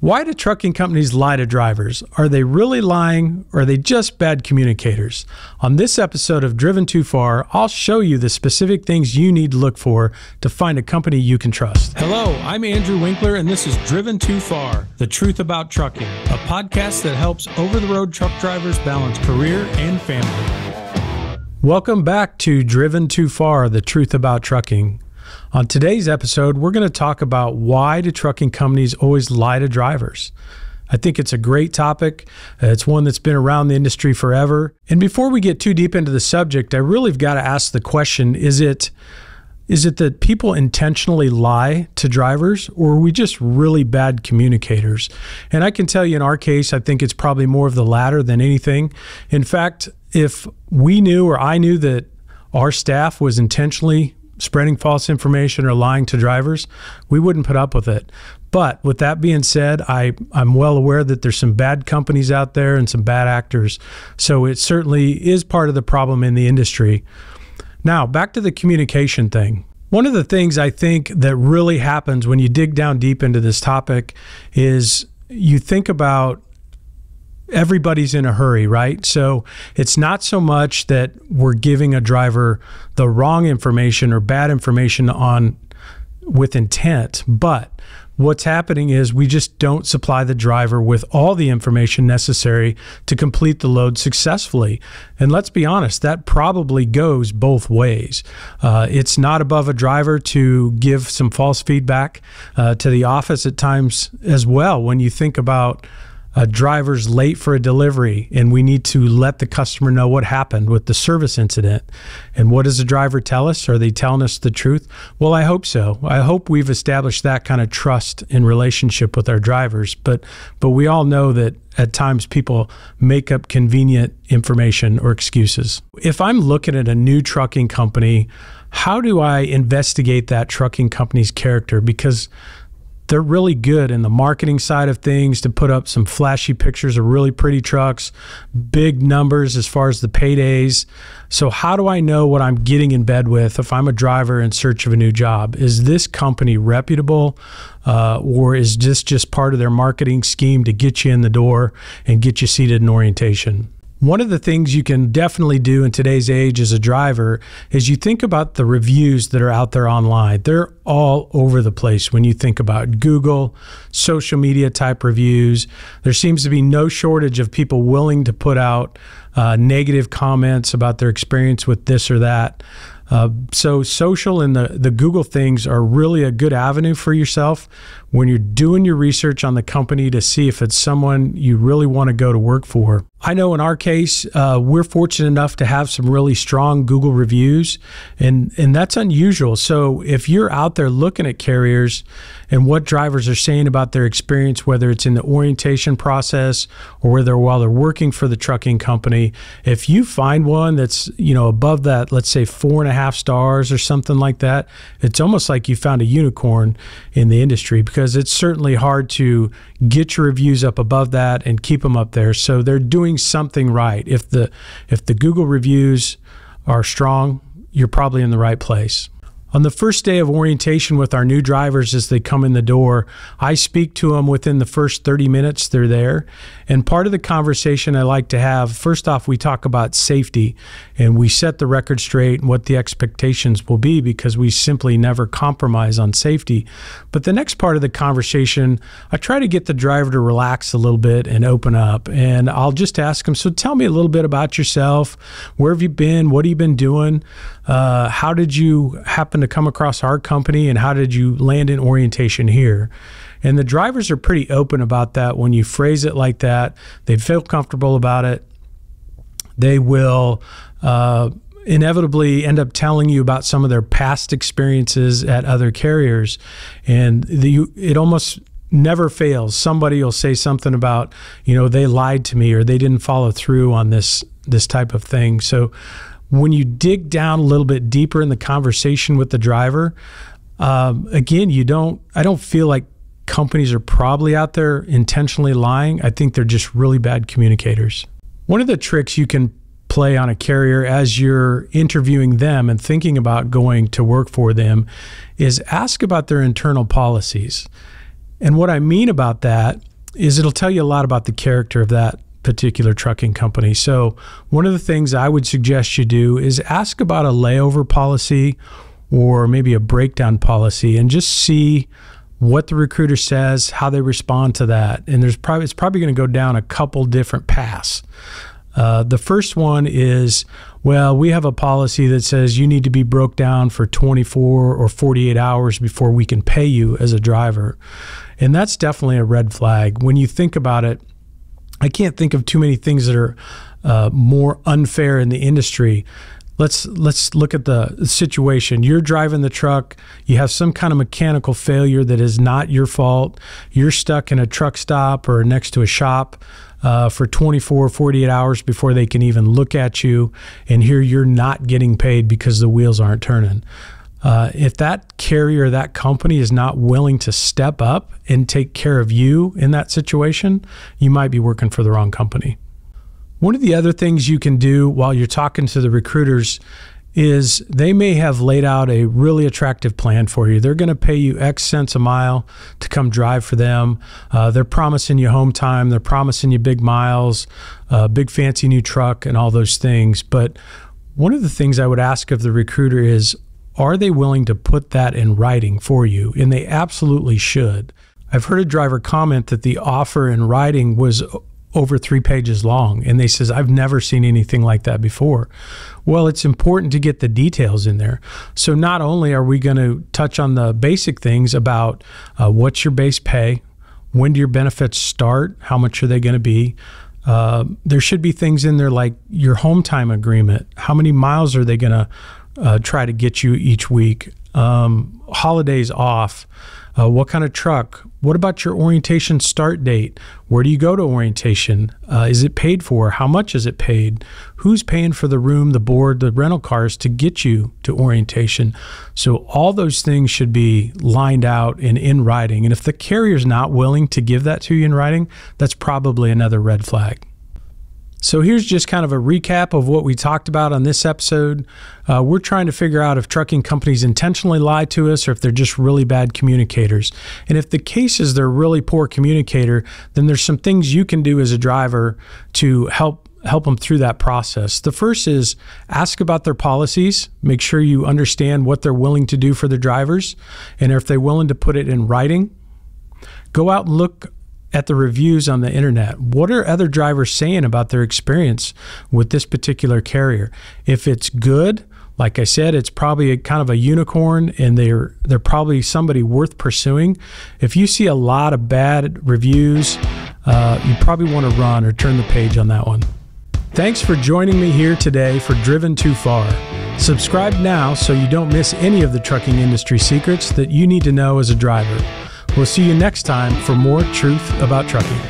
Why do trucking companies lie to drivers? Are they really lying, or are they just bad communicators? On this episode of Driven Too Far, I'll show you the specific things you need to look for to find a company you can trust. Hello, I'm Andrew Winkler, and this is Driven Too Far, the truth about trucking, a podcast that helps over-the-road truck drivers balance career and family. Welcome back to Driven Too Far, the truth about trucking. On today's episode, we're going to talk about why do trucking companies always lie to drivers. I think it's a great topic. It's one that's been around the industry forever. And before we get too deep into the subject, I really have got to ask the question, is it that people intentionally lie to drivers, or are we just really bad communicators? And I can tell you in our case, I think it's probably more of the latter than anything. In fact, if we knew or I knew that our staff was intentionally spreading false information or lying to drivers, we wouldn't put up with it. But with that being said, I'm well aware that there's some bad companies out there and some bad actors. So it certainly is part of the problem in the industry. Now, back to the communication thing. One of the things I think that really happens when you dig down deep into this topic is you think about everybody's in a hurry, right? So it's not so much that we're giving a driver the wrong information or bad information with intent, but what's happening is we just don't supply the driver with all the information necessary to complete the load successfully. And let's be honest, that probably goes both ways. It's not above a driver to give some false feedback to the office at times as well. When you think about a driver's late for a delivery and we need to let the customer know what happened with the service incident. And what does the driver tell us? Are they telling us the truth? Well, I hope so. I hope we've established that kind of trust in relationship with our drivers. But we all know that at times people make up convenient information or excuses. If I'm looking at a new trucking company, how do I investigate that trucking company's character? Because they're really good in the marketing side of things to put up some flashy pictures of really pretty trucks, big numbers as far as the paydays. So how do I know what I'm getting in bed with if I'm a driver in search of a new job? Is this company reputable, or is this just part of their marketing scheme to get you in the door and get you seated in orientation? One of the things you can definitely do in today's age as a driver is you think about the reviews that are out there online. They're all over the place when you think about Google, social media type reviews. There seems to be no shortage of people willing to put out negative comments about their experience with this or that. So social and the Google things are really a good avenue for yourself when you're doing your research on the company to see if it's someone you really want to go to work for. I know in our case, we're fortunate enough to have some really strong Google reviews, and that's unusual. So if you're out there looking at carriers and what drivers are saying about their experience, whether it's in the orientation process or while they're working for the trucking company, if you find one that's, above that, let's say 4.5 stars or something like that, it's almost like you found a unicorn in the industry, because it's certainly hard to get your reviews up above that and keep them up there. So they're doing something right. If the Google reviews are strong, you're probably in the right place. On the first day of orientation with our new drivers as they come in the door, I speak to them within the first 30 minutes they're there. And part of the conversation I like to have, first off, we talk about safety and we set the record straight and what the expectations will be, because we simply never compromise on safety. But the next part of the conversation, I try to get the driver to relax a little bit and open up. And I'll just ask them, so tell me a little bit about yourself. Where have you been? What have you been doing? How did you happen to come across our company, and how did you land in orientation here? And the drivers are pretty open about that. When you phrase it like that, they feel comfortable about it. They will inevitably end up telling you about some of their past experiences at other carriers, and it almost never fails. Somebody will say something about, they lied to me, or they didn't follow through on this type of thing. So when you dig down a little bit deeper in the conversation with the driver, again, I don't feel like companies are probably out there intentionally lying. I think they're just really bad communicators. One of the tricks you can play on a carrier as you're interviewing them and thinking about going to work for them is ask about their internal policies. And what I mean about that is it'll tell you a lot about the character of that particular trucking company. So one of the things I would suggest you do is ask about a layover policy or maybe a breakdown policy, and just see what the recruiter says, how they respond to that. And it's probably going to go down a couple different paths. The first one is, well, we have a policy that says you need to be broke down for 24 or 48 hours before we can pay you as a driver. And that's definitely a red flag. When you think about it, I can't think of too many things that are more unfair in the industry. Let's look at the situation. You're driving the truck. You have some kind of mechanical failure that is not your fault. You're stuck in a truck stop or next to a shop for 24, 48 hours before they can even look at you. And here you're not getting paid because the wheels aren't turning. If that carrier, that company is not willing to step up and take care of you in that situation, you might be working for the wrong company. One of the other things you can do while you're talking to the recruiters is they may have laid out a really attractive plan for you. They're going to pay you X cents a mile to come drive for them. They're promising you home time. They're promising you big miles, big fancy new truck, and all those things. But one of the things I would ask of the recruiter is, are they willing to put that in writing for you? And they absolutely should. I've heard a driver comment that the offer in writing was over 3 pages long, and they says, I've never seen anything like that before. Well, it's important to get the details in there. So not only are we going to touch on the basic things about what's your base pay, when do your benefits start, how much are they going to be, there should be things in there like your home time agreement, how many miles are they going to try to get you each week, holidays off, what kind of truck, what about your orientation start date, where do you go to orientation, is it paid for, how much is it paid, who's paying for the room, the board, the rental cars to get you to orientation. So all those things should be lined out and in writing. And if the carrier's not willing to give that to you in writing, that's probably another red flag. So here's just kind of a recap of what we talked about on this episode. We're trying to figure out if trucking companies intentionally lie to us or if they're just really bad communicators. And if the case is they're a really poor communicator, then there's some things you can do as a driver to help them through that process. The first is ask about their policies. Make sure you understand what they're willing to do for their drivers. And if they're willing to put it in writing, go out and look at the reviews on the internet. What are other drivers saying about their experience with this particular carrier? If it's good, like I said, it's probably kind of a unicorn, and they're probably somebody worth pursuing. If you see a lot of bad reviews, you probably want to run or turn the page on that one. Thanks for joining me here today for Driven Too Far. Subscribe now so you don't miss any of the trucking industry secrets that you need to know as a driver. We'll see you next time for more truth about trucking.